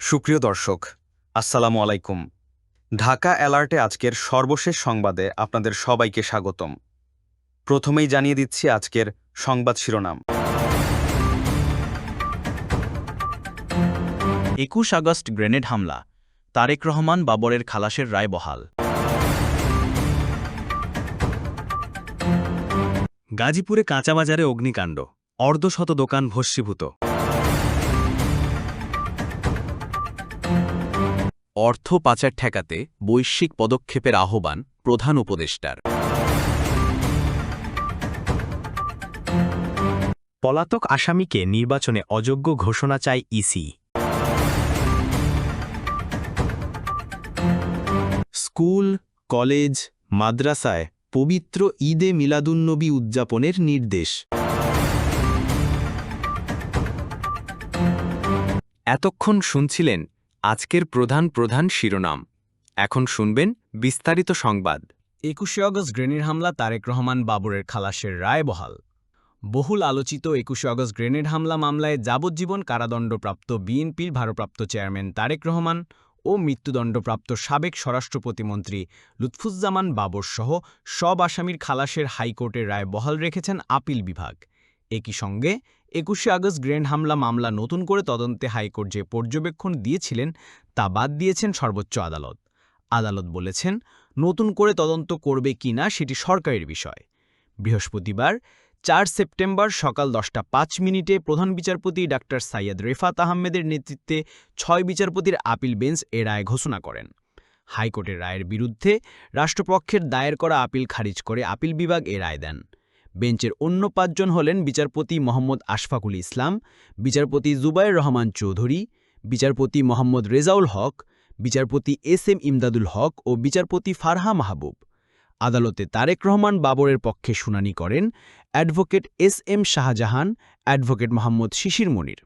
সুপ্রিয় দর্শক, আসসালামু আলাইকুম। ঢাকা অ্যালার্টে আজকের সর্বশেষ সংবাদে আপনাদের সবাইকে স্বাগতম। প্রথমেই জানিয়ে দিচ্ছি আজকের সংবাদ শিরোনাম। ২১ আগস্ট গ্রেনেড হামলা, তারেক রহমান বাবরের খালাসের রায় বহাল। গাজীপুরে কাঁচাবাজারে অগ্নিকাণ্ড, অর্ধশত দোকান ভস্মীভূত। অর্থ পাচার ঠেকাতে বৈশ্বিক পদক্ষেপের আহ্বান প্রধান উপদেষ্টার। পলাতক আসামিকে নির্বাচনে অযোগ্য ঘোষণা চায় ইসি। স্কুল, কলেজ, মাদ্রাসায় পবিত্র ঈদে মিলাদুন্নবী উদযাপনের নির্দেশ। এতক্ষণ শুনছিলেন আজকের প্রধান শিরোনাম। এখন শুনবেন বিস্তারিত সংবাদ। ২১ আগস্ট গ্রেনেড হামলা, তারেক রহমান বাবরের খালাসের রায় বহাল। বহুল আলোচিত ২১ আগস্ট গ্রেনেড হামলা মামলায় যাবজ্জীবন কারাদণ্ডপ্রাপ্ত বিএনপির ভারপ্রাপ্ত চেয়ারম্যান তারেক রহমান ও মৃত্যুদণ্ডপ্রাপ্ত সাবেক স্বরাষ্ট্র প্রতিমন্ত্রী লুৎফুজ্জামান বাবর সহ সব আসামির খালাসের হাইকোর্টের রায় বহাল রেখেছেন আপিল বিভাগ। একই সঙ্গে ২১ আগস্ট গ্রেনেড হামলা মামলা নতুন করে তদন্তে হাইকোর্ট যে পর্যবেক্ষণ দিয়েছিলেন তা বাদ দিয়েছেন সর্বোচ্চ আদালত। আদালত বলেছেন, নতুন করে তদন্ত করবে কিনা সেটি সরকারের বিষয়। বৃহস্পতিবার ৪ সেপ্টেম্বর সকাল ১০টা ৫ প্রধান বিচারপতি ডাক্তার সাইয়্যদ রেফাত আহমেদের নেতৃত্বে ৬ বিচারপতির আপিল বেঞ্চ এ রায় ঘোষণা করেন। হাইকোর্টের রায়ের বিরুদ্ধে রাষ্ট্রপক্ষের দায়ের করা আপিল খারিজ করে আপিল বিভাগ এ রায় দেন। বেঞ্চের অন্য ৫ জন হলেন বিচারপতি মোহাম্মদ আশফাকুল ইসলাম, বিচারপতি জুবায়ের রহমান চৌধুরী, বিচারপতি মোহাম্মদ রেজাউল হক, বিচারপতি এস.এম. ইমদাদুল হক ও বিচারপতি ফারহা মাহবুব। আদালতে তারেক রহমান বাবরের পক্ষে শুনানি করেন advocate S M. Shahjahan, advocate Mohammad Shishir Monir.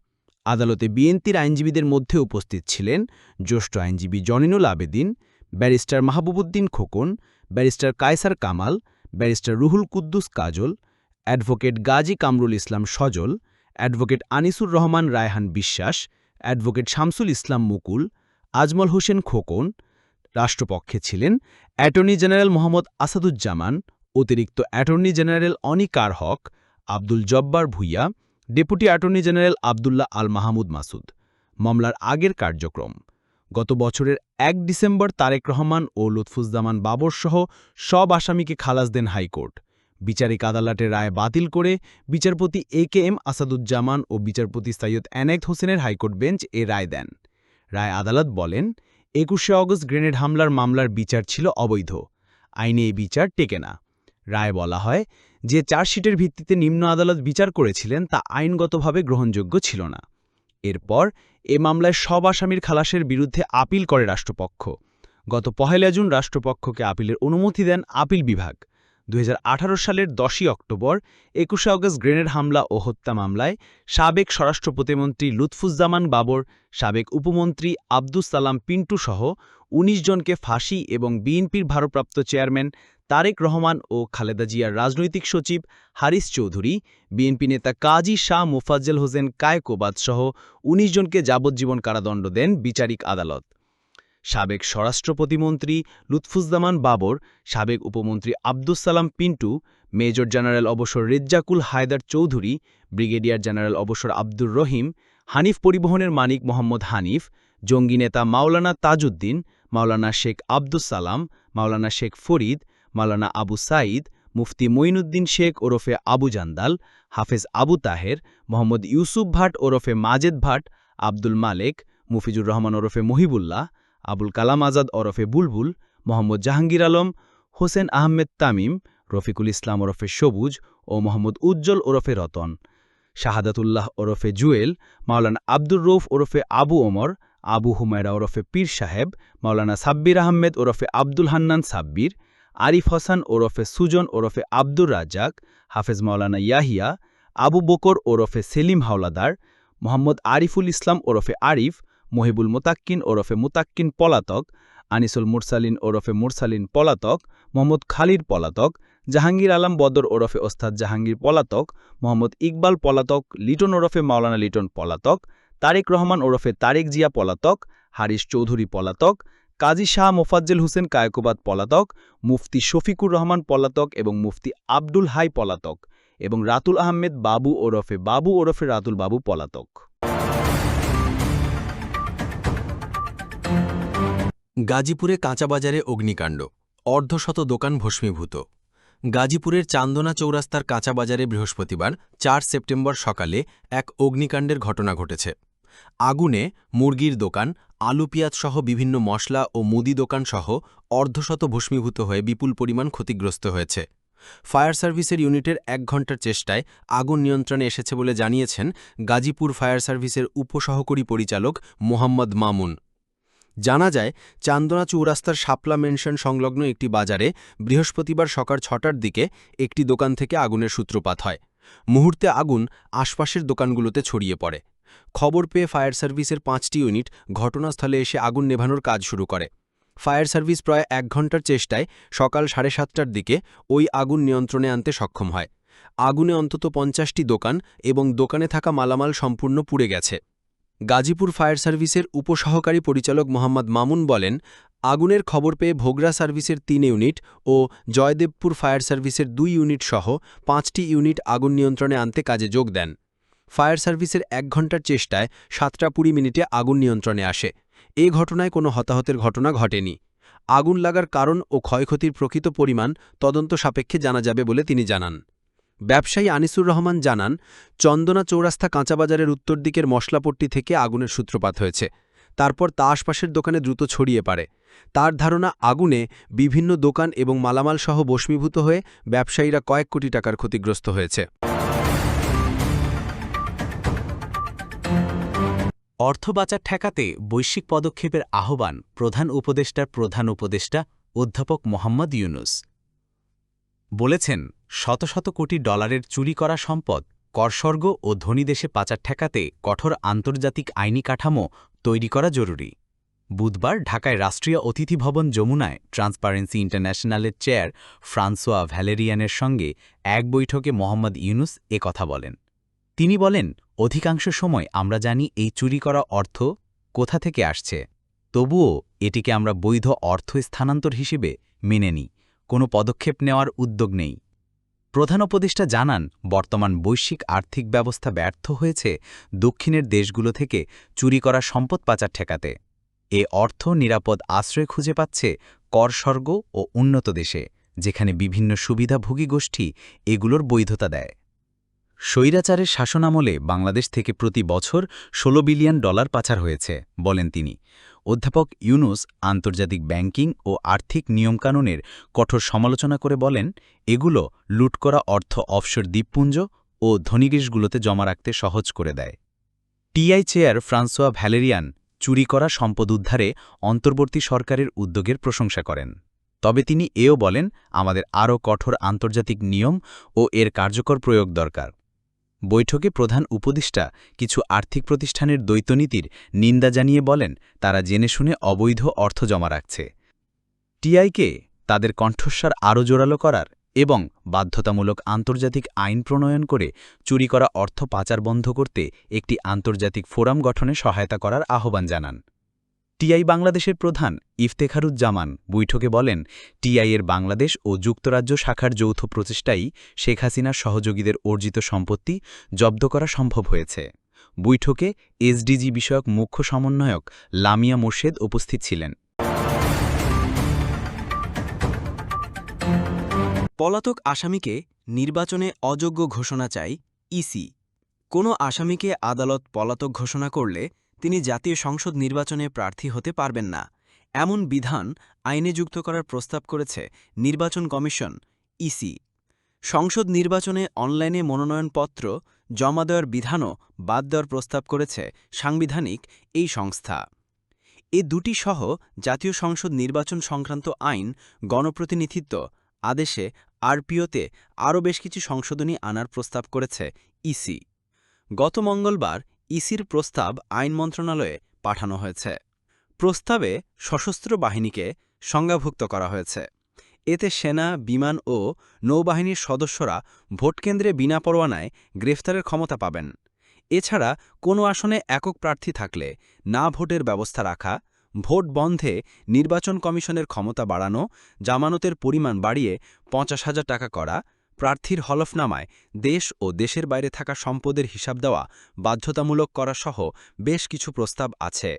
আদালতে বিএনপির আইনজীবীদের মধ্যে উপস্থিত ছিলেন জ্যেষ্ঠ আইনজীবী Zainul Abedin, barrister Mahbubuddin Khokon, barrister Kaiser Kamal, barrister Ruhul Quddus Kajal, advocate Gazi Kamrul Islam Sajal, advocate Anisur Rahman Raihan Biswas, advocate Shamsul Islam Mukul, Azmal Hossain Khokon. রাষ্ট্রপক্ষে ছিলেন অ্যাটর্নি জেনারেল মোহাম্মদ আসাদুজ্জামান, অতিরিক্ত attorney general Anikar Haque, Abdul Jabbar Bhuiyan, deputy attorney general Abdullah Al Mahmud Masud. মামলার আগের কার্যক্রম। গত বছরের ১ ডিসেম্বর তারেক রহমান ও লুৎফুজ্জামান বাবর সহ সব আসামিকে খালাস দেন হাইকোর্ট। বিচারিক আদালতের রায় বাতিল করে বিচারপতি এ.কে.এম. আসাদুজ্জামান ও বিচারপতি সৈয়দ এনায়েত হোসেনের হাইকোর্ট বেঞ্চ এ রায় দেন। রায় আদালত বলেন, ২১ আগস্ট গ্রেনেড হামলার মামলার বিচার ছিল অবৈধ, আইনে এই বিচার টেকে না। রায় বলা হয়, যে চার্জশিটের ভিত্তিতে নিম্ন আদালত বিচার করেছিলেন তা আইনগতভাবে গ্রহণযোগ্য ছিল না। এরপর এ মামলায় সব আসামির খালাসের বিরুদ্ধে আপিল করে রাষ্ট্রপক্ষ। গত ১ জুন রাষ্ট্রপক্ষকে আপিলের অনুমতি দেন আপিল বিভাগ। ২০১৮ সালের ১০ অক্টোবর ২১ আগস্ট গ্রেনেড হামলা ও হত্যা মামলায় সাবেক স্বরাষ্ট্র প্রতিমন্ত্রী লুৎফুজ্জামান বাবর, সাবেক উপমন্ত্রী আব্দুস সালাম পিন্টু সহ ১৯ জনকে ফাঁসি এবং বিএনপির ভারপ্রাপ্ত চেয়ারম্যান তারেক রহমান ও খালেদা জিয়ার রাজনৈতিক সচিব হারিস চৌধুরী, বিএনপি নেতা কাজী শাহ মোফাজ্জল হোসেন কায়কোবাদ সহ ১৯ জনকে যাবজ্জীবন কারাদণ্ড দেন বিচারিক আদালত। সাবেক স্বরাষ্ট্র প্রতিমন্ত্রী লুৎফুজ্জামান বাবর, সাবেক উপমন্ত্রী আব্দুস সালাম পিন্টু, মেজর জেনারেল অবসর রেজ্জাকুল হায়দার চৌধুরী, ব্রিগেডিয়ার জেনারেল অবসর আব্দুর রহিম, হানিফ পরিবহনের মানিক মোহাম্মদ হানিফ, জঙ্গি নেতা মাওলানা তাজউদ্দিন, মাওলানা শেখ আব্দুস সালাম, মাওলানা শেখ ফরিদ, মাওলানা আবু সাঈদ, মুফতি মঈনুদ্দিন শেখ ওরফে আবু জান্দাল, হাফেজ আবু তাহের, মোহাম্মদ ইউসুফ ভাট ওরফে মাজেদ ভাট, আব্দুল মালেক, মুফিজুর রহমান ওরফে মহিবুল্লাহ, আবুল কালাম আজাদ ওরফে বুলবুল, মোহাম্মদ জাহাঙ্গীর আলম, হোসেন আহমেদ তামিম, রফিকুল ইসলাম ওরফে সবুজ ও মোহাম্মদ উজ্জ্বল ওরফে রতন, শাহাদাতুল্লাহ ওরফে জুয়েল, মাওলানা আব্দুর রৌফ ওরফে আবু ওমর, আবু হুমায়রা ওরফে পীর সাহেব, মাওলানা সাব্বির আহমেদ ওরফে আব্দুল হান্নান সাব্বির, আরিফ হাসান ওরফে সুজন ওরফে আব্দুর রাজ্জাক, হাফেজ মাওলানা ইয়াহিয়া, আবু বকর ওরফে সেলিম হাওলাদার, মোহাম্মদ আরিফুল ইসলাম ওরফে আরিফ, মহিবুল মোতাক্কিন ওরফে মুতাক্কিন পলাতক, আনিসুল মুরসালিন ওরফে মুরসালিন পলাতক, মোহাম্মদ খালিদ পলাতক, জাহাঙ্গীর আলম বদর ওরফে ওস্তাদ জাহাঙ্গীর পলাতক, মোহাম্মদ ইকবাল পলাতক, লিটন ওরফে মাওলানা লিটন পলাতক, তারেক রহমান ওরফে তারেক জিয়া পলাতক, হারিস চৌধুরী পলাতক, কাজী শাহ মোফাজ্জেল হোসেন কায়কোবাদ পলাতক, মুফতি শফিকুর রহমান পলাতক এবং মুফতি আব্দুল হাই পলাতক এবং রাতুল আহমেদ বাবু ওরফে রাতুল বাবু পলাতক। গাজীপুরে কাঁচাবাজারে অগ্নিকাণ্ড, অর্ধশত দোকান ভস্মীভূত। গাজীপুরের চান্দনা চৌরাস্তার কাঁচাবাজারে বৃহস্পতিবার ৪ সেপ্টেম্বর সকালে এক অগ্নিকাণ্ডের ঘটনা ঘটেছে। আগুনে মুরগির দোকান, আলু পেঁয়াজসহ বিভিন্ন মশলা ও মুদি দোকানসহ অর্ধশত ভস্মীভূত হয়ে বিপুল পরিমাণ ক্ষতিগ্রস্ত হয়েছে। ফায়ার সার্ভিসের ইউনিটের ১ ঘণ্টার চেষ্টায় আগুন নিয়ন্ত্রণে এসেছে বলে জানিয়েছেন গাজীপুর ফায়ার সার্ভিসের উপসহকারী পরিচালক মোহাম্মদ মামুন। জানা যায়, চান্দনা চৌরাস্তার শাপলা মেনশন সংলগ্ন একটি বাজারে বৃহস্পতিবার সকাল ৬টার দিকে একটি দোকান থেকে আগুনের সূত্রপাত হয়। মুহূর্তে আগুন আশপাশের দোকানগুলোতে ছড়িয়ে পড়ে। খবর পেয়ে ফায়ার সার্ভিসের ৫টি ইউনিট ঘটনাস্থলে এসে আগুন নেভানোর কাজ শুরু করে। ফায়ার সার্ভিস প্রায় ১ ঘণ্টার চেষ্টায় সকাল ৭:৩০টার দিকে ওই আগুন নিয়ন্ত্রণে আনতে সক্ষম হয়। আগুনে অন্তত ৫০টি দোকান এবং দোকানে থাকা মালামাল সম্পূর্ণ পুড়ে গেছে। গাজীপুর ফায়ার সার্ভিসের উপসহকারী পরিচালক মোহাম্মদ মামুন বলেন, আগুনের খবর পেয়ে ভোগড়া সার্ভিসের ৩ ইউনিট ও জয়দেবপুর ফায়ার সার্ভিসের ২ ইউনিট সহ ৫টি ইউনিট আগুন নিয়ন্ত্রণে আনতে কাজে যোগ দেন। ফায়ার সার্ভিসের ১ ঘণ্টার চেষ্টায় ৭:২০ আগুন নিয়ন্ত্রণে আসে। এ ঘটনায় কোনো হতাহতের ঘটনা ঘটেনি। আগুন লাগার কারণ ও ক্ষয়ক্ষতির প্রকৃত পরিমাণ তদন্ত সাপেক্ষে জানা যাবে বলে তিনি জানান। ব্যবসায়ী আনিসুর রহমান জানান, চন্দনা চৌরাস্তা কাঁচাবাজারের উত্তর দিকের মশলাপট্টি থেকে আগুনের সূত্রপাত হয়েছে। তারপর তা আশপাশের দোকানে দ্রুত ছড়িয়ে পড়ে। তার ধারণা, আগুনে বিভিন্ন দোকান এবং মালামাল সহ ভস্মীভূত হয়ে ব্যবসায়ীরা কয়েক কোটি টাকার ক্ষতিগ্রস্ত হয়েছে। অর্থ পাচার ঠেকাতে বৈশ্বিক পদক্ষেপের আহ্বান প্রধান উপদেষ্টা অধ্যাপক মোহাম্মদ ইউনুস বলেছেন, শত শত কোটি ডলারের চুরি করা সম্পদ, করস্বর্গ ও ধনী দেশে পাচার ঠেকাতে কঠোর আন্তর্জাতিক আইনি কাঠামো তৈরি করা জরুরি। বুধবার ঢাকায় রাষ্ট্রীয় অতিথি ভবন যমুনায় ট্রান্সপারেন্সি ইন্টারন্যাশনালের চেয়ার ফ্রান্সোয়া ভ্যালেরিয়ানের সঙ্গে এক বৈঠকে মোহাম্মদ ইউনুস কথা বলেন। তিনি বলেন, অধিকাংশ সময় আমরা জানি এই চুরি করা অর্থ কোথা থেকে আসছে, তবুও এটিকে আমরা বৈধ অর্থ স্থানান্তর হিসেবে মেনে নিই, কোনো পদক্ষেপ নেওয়ার উদ্যোগ নেই। প্রধান উপদেষ্টা জানান, বর্তমান বৈশ্বিক আর্থিক ব্যবস্থা ব্যর্থ হয়েছে দক্ষিণের দেশগুলো থেকে চুরি করা সম্পদ পাচার ঠেকাতে। এ অর্থ নিরাপদ আশ্রয় খুঁজে পাচ্ছে করস্বর্গ ও উন্নত দেশে, যেখানে বিভিন্ন সুবিধাভোগী গোষ্ঠী এগুলোর বৈধতা দেয়। স্বৈরাচারের শাসনামলে বাংলাদেশ থেকে প্রতি বছর $16 বিলিয়ন পাচার হয়েছে বলেন তিনি। অধ্যাপক ইউনুস আন্তর্জাতিক ব্যাংকিং ও আর্থিক নিয়মকানুনের কঠোর সমালোচনা করে বলেন, এগুলো লুট করা অর্থ অফশোর দ্বীপপুঞ্জ ও ধনীদেশগুলোতে জমা রাখতে সহজ করে দেয়। টিআই চেয়ার ফ্রান্সোয়া ভ্যালেরিয়ান চুরি করা সম্পদ উদ্ধারে অন্তর্বর্তী সরকারের উদ্যোগের প্রশংসা করেন। তবে তিনি এও বলেন, আমাদের আরও কঠোর আন্তর্জাতিক নিয়ম ও এর কার্যকর প্রয়োগ দরকার। বৈঠকে প্রধান উপদেষ্টা কিছু আর্থিক প্রতিষ্ঠানের দ্বৈতনীতির নিন্দা জানিয়ে বলেন, তারা জেনে শুনে অবৈধ অর্থ জমা রাখছে। টিআইকে তাদের কণ্ঠস্বর আরও জোরালো করার এবং বাধ্যতামূলক আন্তর্জাতিক আইন প্রণয়ন করে চুরি করা অর্থ পাচার বন্ধ করতে একটি আন্তর্জাতিক ফোরাম গঠনে সহায়তা করার আহ্বান জানান। টিআই বাংলাদেশের প্রধান ইফতেখারুজ্জামান বৈঠকে বলেন, টিআইয়ের বাংলাদেশ ও যুক্তরাজ্য শাখার যৌথ প্রচেষ্টাই শেখ হাসিনার সহযোগীদের অর্জিত সম্পত্তি জব্দ করা সম্ভব হয়েছে। বৈঠকে এসডিজি বিষয়ক মুখ্য সমন্বয়ক লামিয়া মোর্শেদ উপস্থিত ছিলেন। পলাতক আসামিকে নির্বাচনে অযোগ্য ঘোষণা চায় ইসি। কোনো আসামিকে আদালত পলাতক ঘোষণা করলে তিনি জাতীয় সংসদ নির্বাচনে প্রার্থী হতে পারবেন না, এমন বিধান আইনে যুক্ত করার প্রস্তাব করেছে নির্বাচন কমিশন ইসি। সংসদ নির্বাচনে অনলাইনে মনোনয়নপত্র জমা দেওয়ার বিধানও বাদ দেওয়ার প্রস্তাব করেছে সাংবিধানিক এই সংস্থা। এ দুটি সহ জাতীয় সংসদ নির্বাচন সংক্রান্ত আইন, গণপ্রতিনিধিত্ব আদেশে আরপিওতে আরও বেশ কিছু সংশোধনী আনার প্রস্তাব করেছে ইসি। গত মঙ্গলবার ইসির প্রস্তাব আইন মন্ত্রণালয়ে পাঠানো হয়েছে। প্রস্তাবে সশস্ত্র বাহিনীকে সংজ্ঞাভুক্ত করা হয়েছে। এতে সেনা, বিমান ও নৌবাহিনীর সদস্যরা ভোটকেন্দ্রে বিনা পরোয়ানায় গ্রেফতারের ক্ষমতা পাবেন। এছাড়া কোনো আসনে একক প্রার্থী থাকলে না ভোটের ব্যবস্থা রাখা, ভোট বন্ধে নির্বাচন কমিশনের ক্ষমতা বাড়ানো, জামানতের পরিমাণ বাড়িয়ে ৫০,০০০ টাকা করা, প্রার্থীর হলফনামায় দেশ ও দেশের বাইরে থাকা সম্পদের হিসাব দেওয়া বাধ্যতামূলক করা সহ বেশ কিছু প্রস্তাব আছে।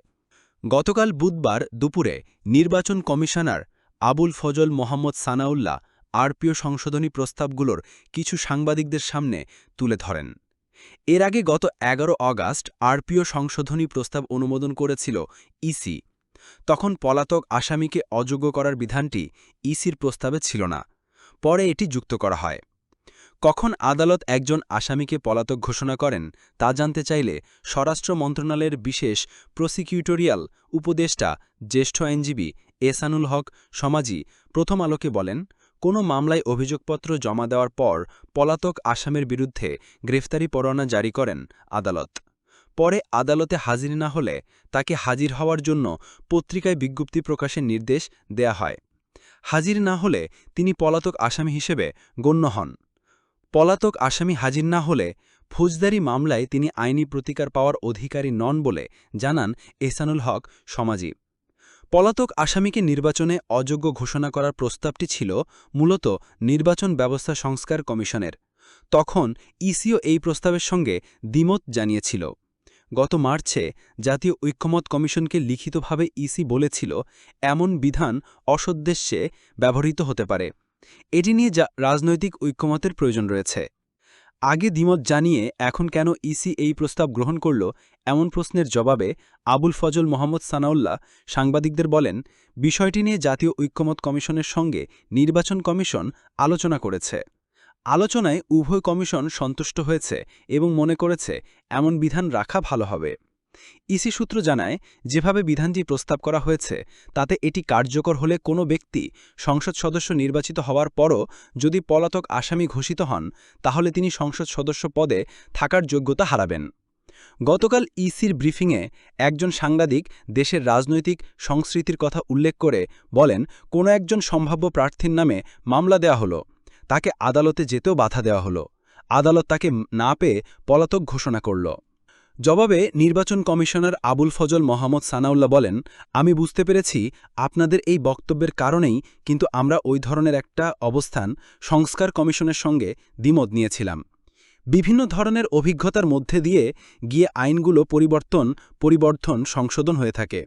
গতকাল বুধবার দুপুরে নির্বাচন কমিশনার আবুল ফজল মোহাম্মদ সানাউল্লাহ আরপিও সংশোধনী প্রস্তাবগুলোর কিছু সাংবাদিকদের সামনে তুলে ধরেন। এর আগে গত ১১ অগাস্ট আরপিও সংশোধনী প্রস্তাব অনুমোদন করেছিল ইসি। তখন পলাতক আসামিকে অযোগ্য করার বিধানটি ইসির প্রস্তাবে ছিল না, পরে এটি যুক্ত করা হয়। কখন আদালত একজন আসামিকে পলাতক ঘোষণা করেন তা জানতে চাইলে স্বরাষ্ট্র মন্ত্রণালয়ের বিশেষ প্রসিকিউটোরিয়াল উপদেষ্টা জ্যেষ্ঠ আইনজীবী এহসানুল হক সমাজি প্রথম আলোকে বলেন, কোনো মামলায় অভিযোগপত্র জমা দেওয়ার পর পলাতক আসামির বিরুদ্ধে গ্রেফতারি পরোয়ানা জারি করেন আদালত। পরে আদালতে হাজির না হলে তাকে হাজির হওয়ার জন্য পত্রিকায় বিজ্ঞপ্তি প্রকাশের নির্দেশ দেয়া হয়। হাজির না হলে তিনি পলাতক আসামি হিসেবে গণ্য হন। পলাতক আসামি হাজির না হলে ফৌজদারি মামলায় তিনি আইনি প্রতিকার পাওয়ার অধিকারী নন বলে জানান এহসানুল হক সমাজি। পলাতক আসামিকে নির্বাচনে অযোগ্য ঘোষণা করার প্রস্তাবটি ছিল মূলত নির্বাচন ব্যবস্থা সংস্কার কমিশনের। তখন ইসিও এই প্রস্তাবের সঙ্গে দ্বিমত জানিয়েছিল। গত মার্চে জাতীয় ঐক্যমত কমিশনকে লিখিতভাবে ইসি বলেছিল, এমন বিধান অসদ্দেশ্যে ব্যবহৃত হতে পারে। এটি নিয়ে রাজনৈতিক ঐক্যমতের প্রয়োজন রয়েছে। আগে দ্বিমত জানিয়ে এখন কেন ইসি এই প্রস্তাব গ্রহণ করল, এমন প্রশ্নের জবাবে আবুল ফজল মোহাম্মদ সানাউল্লাহ সাংবাদিকদের বলেন, বিষয়টি নিয়ে জাতীয় ঐক্যমত কমিশনের সঙ্গে নির্বাচন কমিশন আলোচনা করেছে। আলোচনায় উভয় কমিশন সন্তুষ্ট হয়েছে এবং মনে করেছে এমন বিধান রাখা ভালো হবে। ইসি সূত্র জানায়, যেভাবে বিধানটি প্রস্তাব করা হয়েছে তাতে এটি কার্যকর হলে কোনো ব্যক্তি সংসদ সদস্য নির্বাচিত হওয়ার পরও যদি পলাতক আসামি ঘোষিত হন তাহলে তিনি সংসদ সদস্য পদে থাকার যোগ্যতা হারাবেন। গতকাল ইসির ব্রিফিংয়ে একজন সাংবাদিক দেশের রাজনৈতিক সংস্কৃতির কথা উল্লেখ করে বলেন, কোনো একজন সম্ভাব্য প্রার্থীর নামে মামলা দেওয়া হলো, তাকে আদালতে যেতেও বাধা দেওয়া হলো, আদালত তাকে না পেয়ে পলাতক ঘোষণা করল। জবাবে নির্বাচন কমিশনার আবুল ফজল মোহাম্মদ সানাউল্লাহ বলেন, আমি বুঝতে পেরেছি আপনাদের এই বক্তব্যের কারণেই কিন্তু আমরা ওই ধরনের একটা অবস্থান সংস্কার কমিশনের সঙ্গে দ্বিমত নিয়েছিলাম। বিভিন্ন ধরনের অভিজ্ঞতার মধ্যে দিয়ে গিয়ে আইনগুলো পরিবর্তন সংশোধন হয়ে থাকে।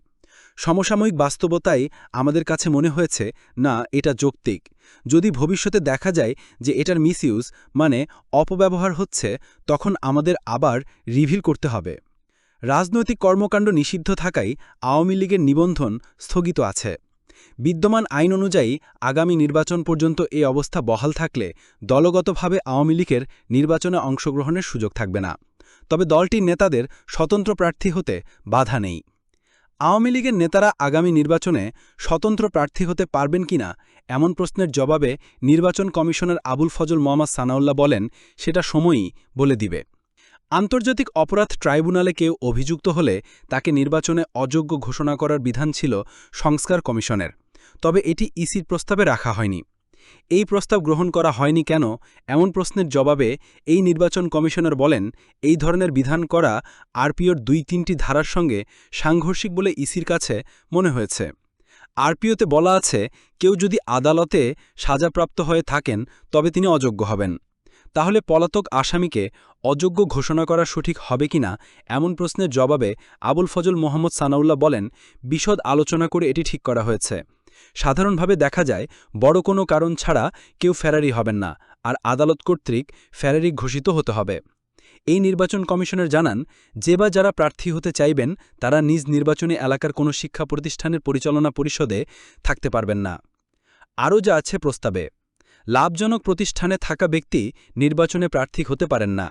সমসাময়িক বাস্তবতায় আমাদের কাছে মনে হয়েছে না, এটা যৌক্তিক। যদি ভবিষ্যতে দেখা যায় যে এটার মিসইউজ মানে অপব্যবহার হচ্ছে, তখন আমাদের আবার রিভিল করতে হবে। রাজনৈতিক কর্মকাণ্ড নিষিদ্ধ থাকায় আওয়ামী লীগের নিবন্ধন স্থগিত আছে। বিদ্যমান আইন অনুযায়ী আগামী নির্বাচন পর্যন্ত এই অবস্থা বহাল থাকলে দলগতভাবে আওয়ামী লীগের নির্বাচনে অংশগ্রহণের সুযোগ থাকবে না। তবে দলটির নেতাদের স্বতন্ত্র প্রার্থী হতে বাধা নেই। আওয়ামী লীগের নেতারা আগামী নির্বাচনে স্বতন্ত্র প্রার্থী হতে পারবেন কিনা এমন প্রশ্নের জবাবে নির্বাচন কমিশনার আবুল ফজল মোহাম্মদ সানাউল্লাহ বলেন, সেটা সময়ই বলে দিবে। আন্তর্জাতিক অপরাধ ট্রাইব্যুনালে কেউ অভিযুক্ত হলে তাকে নির্বাচনে অযোগ্য ঘোষণা করার বিধান ছিল সংস্কার কমিশনের, তবে এটি ইসির প্রস্তাবে রাখা হয়নি। এই প্রস্তাব গ্রহণ করা হয়নি কেন এমন প্রশ্নের জবাবে এই নির্বাচন কমিশনার বলেন, এই ধরনের বিধান করা আরপিওর ২-৩টি ধারার সঙ্গে সাংঘর্ষিক বলে ইসির কাছে মনে হয়েছে। আরপিওতে বলা আছে, কেউ যদি আদালতে সাজাপ্রাপ্ত হয়ে থাকেন তবে তিনি অযোগ্য হবেন। তাহলে পলাতক আসামিকে অযোগ্য ঘোষণা করা সঠিক হবে কিনা এমন প্রশ্নের জবাবে আবুল ফজল মোহাম্মদ সানাউল্লাহ বলেন, বিশদ আলোচনা করে এটি ঠিক করা হয়েছে। সাধারণভাবে দেখা যায় বড় কোনো কারণ ছাড়া কেউ ফেরারি হবেন না, আর আদালত কর্তৃক ফেরারি ঘোষিত হতে হবে। এই নির্বাচন কমিশনার জানান, যে বা যারা প্রার্থী হতে চাইবেন তারা নিজ নির্বাচনী এলাকার কোনো শিক্ষা প্রতিষ্ঠানের পরিচালনা পরিষদে থাকতে পারবেন না। আরও যা আছে প্রস্তাবে, লাভজনক প্রতিষ্ঠানে থাকা ব্যক্তি নির্বাচনে প্রার্থী হতে পারেন না।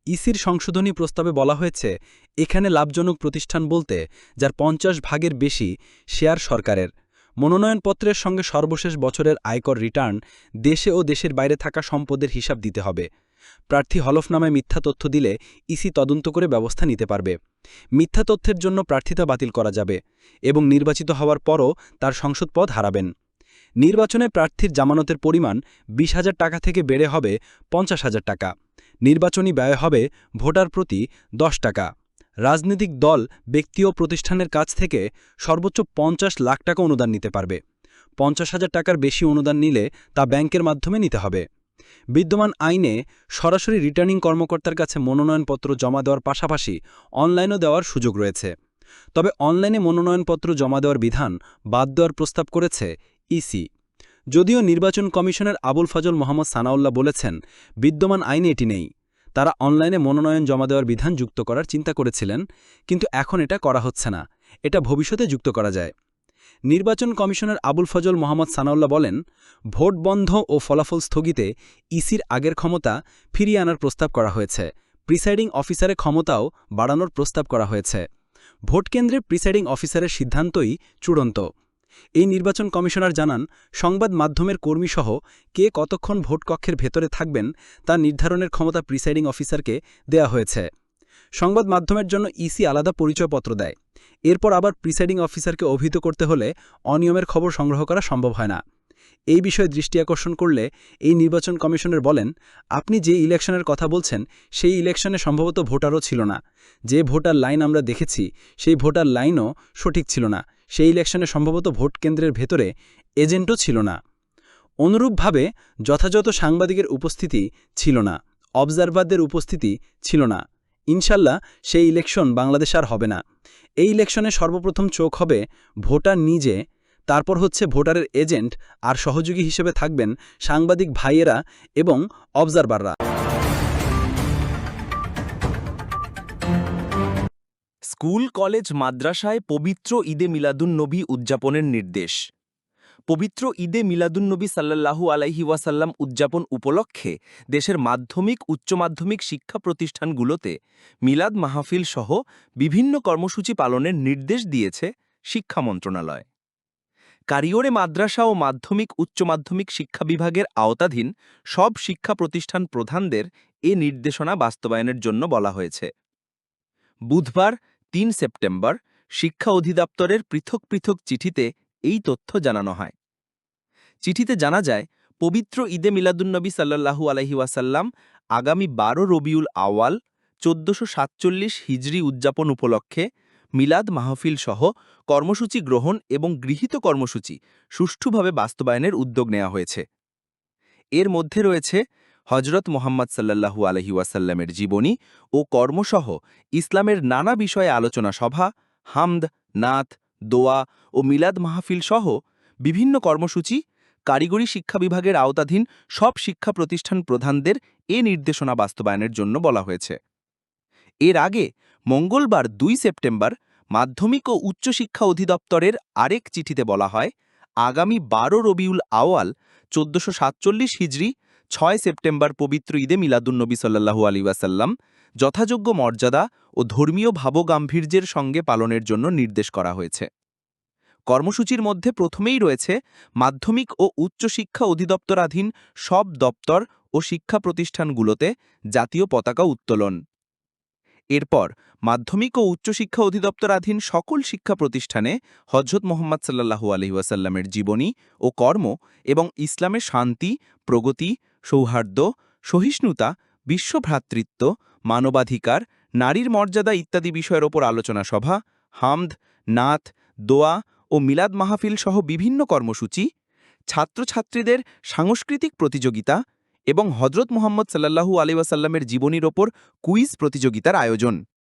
ইসির সংশোধনী প্রস্তাবে বলা হয়েছে, এখানে লাভজনক প্রতিষ্ঠান বলতে যার ৫০% বেশি শেয়ার সরকারের, মনোনয়নপত্রের সঙ্গে সর্বশেষ বছরের আয়কর রিটার্ন, দেশে ও দেশের বাইরে থাকা সম্পদের হিসাব দিতে হবে। প্রার্থী হলফনামায় মিথ্যা তথ্য দিলে ইসি তদন্ত করে ব্যবস্থা নিতে পারবে। মিথ্যা তথ্যের জন্য প্রার্থিতা বাতিল করা যাবে এবং নির্বাচিত হওয়ার পরও তার সংসদ পদ হারাবেন। নির্বাচনে প্রার্থীর জামানতের পরিমাণ ২০,০০০ টাকা থেকে বেড়ে হবে ৫০,০০০ টাকা। নির্বাচনী ব্যয় হবে ভোটার প্রতি ১০ টাকা। রাজনৈতিক দল ব্যক্তি ও প্রতিষ্ঠানের কাছ থেকে সর্বোচ্চ ৫০ লাখ টাকা অনুদান নিতে পারবে। ৫০,০০০ টাকার বেশি অনুদান নিলে তা ব্যাংকের মাধ্যমে নিতে হবে। বিদ্যমান আইনে সরাসরি রিটার্নিং কর্মকর্তার কাছে মনোনয়নপত্র জমা দেওয়ার পাশাপাশি অনলাইনও দেওয়ার সুযোগ রয়েছে। তবে অনলাইনে মনোনয়নপত্র জমা দেওয়ার বিধান বাদ দেওয়ার প্রস্তাব করেছে ইসি। যদিও নির্বাচন কমিশনের আবুল ফজল মোহাম্মদ সানাউল্লাহ বলেছেন, বিদ্যমান আইনে এটি নেই। তারা অনলাইনে মনোনয়ন জমা দেওয়ার বিধান যুক্ত করার চিন্তা করেছিলেন, কিন্তু এখন এটা করা হচ্ছে না। এটা ভবিষ্যতে যুক্ত করা যায়। নির্বাচন কমিশনার আবুল ফজল মোহাম্মদ সানাউল্লাহ বলেন, ভোট বন্ধ ও ফলাফল স্থগিতে ইসির আগের ক্ষমতা ফিরিয়ে আনার প্রস্তাব করা হয়েছে। প্রিসাইডিং অফিসারের ক্ষমতাও বাড়ানোর প্রস্তাব করা হয়েছে। ভোটকেন্দ্রে প্রিসাইডিং অফিসারের সিদ্ধান্তই চূড়ান্ত। এই নির্বাচন কমিশনার জানান, সংবাদ মাধ্যমের কর্মীসহ কে কতক্ষণ ভোটকক্ষের ভেতরে থাকবেন তা নির্ধারণের ক্ষমতা প্রিসাইডিং অফিসারকে দেয়া হয়েছে। সংবাদ মাধ্যমের জন্য ইসি আলাদা পরিচয়পত্র দেয়। এরপর আবার প্রিসাইডিং অফিসারকে অভিহিত করতে হলে অনিয়মের খবর সংগ্রহ করা সম্ভব হয় না। এই বিষয়ে দৃষ্টি আকর্ষণ করলে এই নির্বাচন কমিশনার বলেন, আপনি যে ইলেকশনের কথা বলছেন সেই ইলেকশনে সম্ভবত ভোটারও ছিল না। যে ভোটার লাইন আমরা দেখেছি সেই ভোটার লাইনও সঠিক ছিল না। সেই ইলেকশনে সম্ভবত ভোট কেন্দ্রের ভেতরে এজেন্টও ছিল না। অনুরূপভাবে যথাযথ সাংবাদিকের উপস্থিতি ছিল না, অবজারভারদের উপস্থিতি ছিল না। ইনশাল্লাহ সেই ইলেকশন বাংলাদেশ আর হবে না। এই ইলেকশনে সর্বপ্রথম চোখ হবে ভোটার নিজে, তারপর হচ্ছে ভোটারের এজেন্ট, আর সহযোগী হিসেবে থাকবেন সাংবাদিক ভাইয়েরা এবং অবজারভাররা। স্কুল, কলেজ, মাদ্রাসায় পবিত্র ঈদে মিলাদুন্নবী উদযাপনের নির্দেশ। পবিত্র ঈদে মিলাদুন্নবী সাল্লাল্লাহু আলাইহি ওয়াসাল্লাম উদযাপন উপলক্ষে দেশের মাধ্যমিক, উচ্চ মাধ্যমিক শিক্ষা প্রতিষ্ঠানগুলোতে মিলাদ মাহফিল সহ বিভিন্ন কর্মসূচি পালনের নির্দেশ দিয়েছে শিক্ষা মন্ত্রণালয়। কারিগরে মাদ্রাসা ও মাধ্যমিক, উচ্চ মাধ্যমিক শিক্ষা বিভাগের আওতাধীন সব শিক্ষা প্রতিষ্ঠান প্রধানদের এ নির্দেশনা বাস্তবায়নের জন্য বলা হয়েছে। বুধবার ৩ সেপ্টেম্বর শিক্ষা অধিদপ্তরের পৃথক পৃথক চিঠিতে এই তথ্য জানানো হয়। চিঠিতে জানা যায়, পবিত্র ঈদে মিলাদুন্নবী সাল্লাল্লাহু আলাইহি ওয়াসাল্লাম আগামী ১২ রবিউল আওয়াল ১৪৪৭ হিজরি উদযাপন উপলক্ষে মিলাদ মাহফিল সহ কর্মসূচি গ্রহণ এবং গৃহীত কর্মসূচি সুষ্ঠুভাবে বাস্তবায়নের উদ্যোগ নেওয়া হয়েছে। এর মধ্যে রয়েছে হজরত মোহাম্মদ সাল্লাল্লাহু আলাইহি ওয়াসাল্লামের জীবনী ও কর্মসহ ইসলামের নানা বিষয়ে আলোচনা সভা, হামদ, নাত, দোয়া ও মিলাদ মাহফিল সহ বিভিন্ন কর্মসূচি কারিগরি শিক্ষা বিভাগের আওতাধীন সব শিক্ষা প্রতিষ্ঠান প্রধানদের এ নির্দেশনা বাস্তবায়নের জন্য বলা হয়েছে। এর আগে মঙ্গলবার ২ সেপ্টেম্বর মাধ্যমিক ও উচ্চশিক্ষা অধিদপ্তরের আরেক চিঠিতে বলা হয়, আগামী ১২ রবিউল আওয়াল ১৪৪৭ হিজরি ৬ সেপ্টেম্বর পবিত্র ঈদে মিলাদুন্নবী সাল্লাল্লাহু আলাইহি ওয়াসাল্লাম যথাযোগ্য মর্যাদা ও ধর্মীয় ভাবগাম্ভীর্যের সঙ্গে পালনের জন্য নির্দেশ করা হয়েছে। কর্মসূচির মধ্যে প্রথমেই রয়েছে মাধ্যমিক ও উচ্চশিক্ষা অধিদপ্তরাধীন সব দপ্তর ও শিক্ষা প্রতিষ্ঠানগুলোতে জাতীয় পতাকা উত্তোলন। এরপর মাধ্যমিক ও উচ্চশিক্ষা অধিদপ্তরাধীন সকল শিক্ষা প্রতিষ্ঠানে হজরত মোহাম্মদ সাল্লাল্লাহু আলাইহি ওয়াসাল্লামের জীবনী ও কর্ম এবং ইসলামের শান্তি, প্রগতি, সৌহার্দ্য, সহিষ্ণুতা, বিশ্বভ্রাতৃত্ব, মানবাধিকার, নারীর মর্যাদা ইত্যাদি বিষয়ের ওপর আলোচনা সভা, হামদ, নাত, দোয়া ও মিলাদ মাহফিল সহ বিভিন্ন কর্মসূচি, ছাত্রছাত্রীদের সাংস্কৃতিক প্রতিযোগিতা এবং হজরত মুহাম্মদ সাল্লাল্লাহু আলাইহি ওয়াসাল্লামের জীবনীর ওপর কুইজ প্রতিযোগিতার আয়োজন।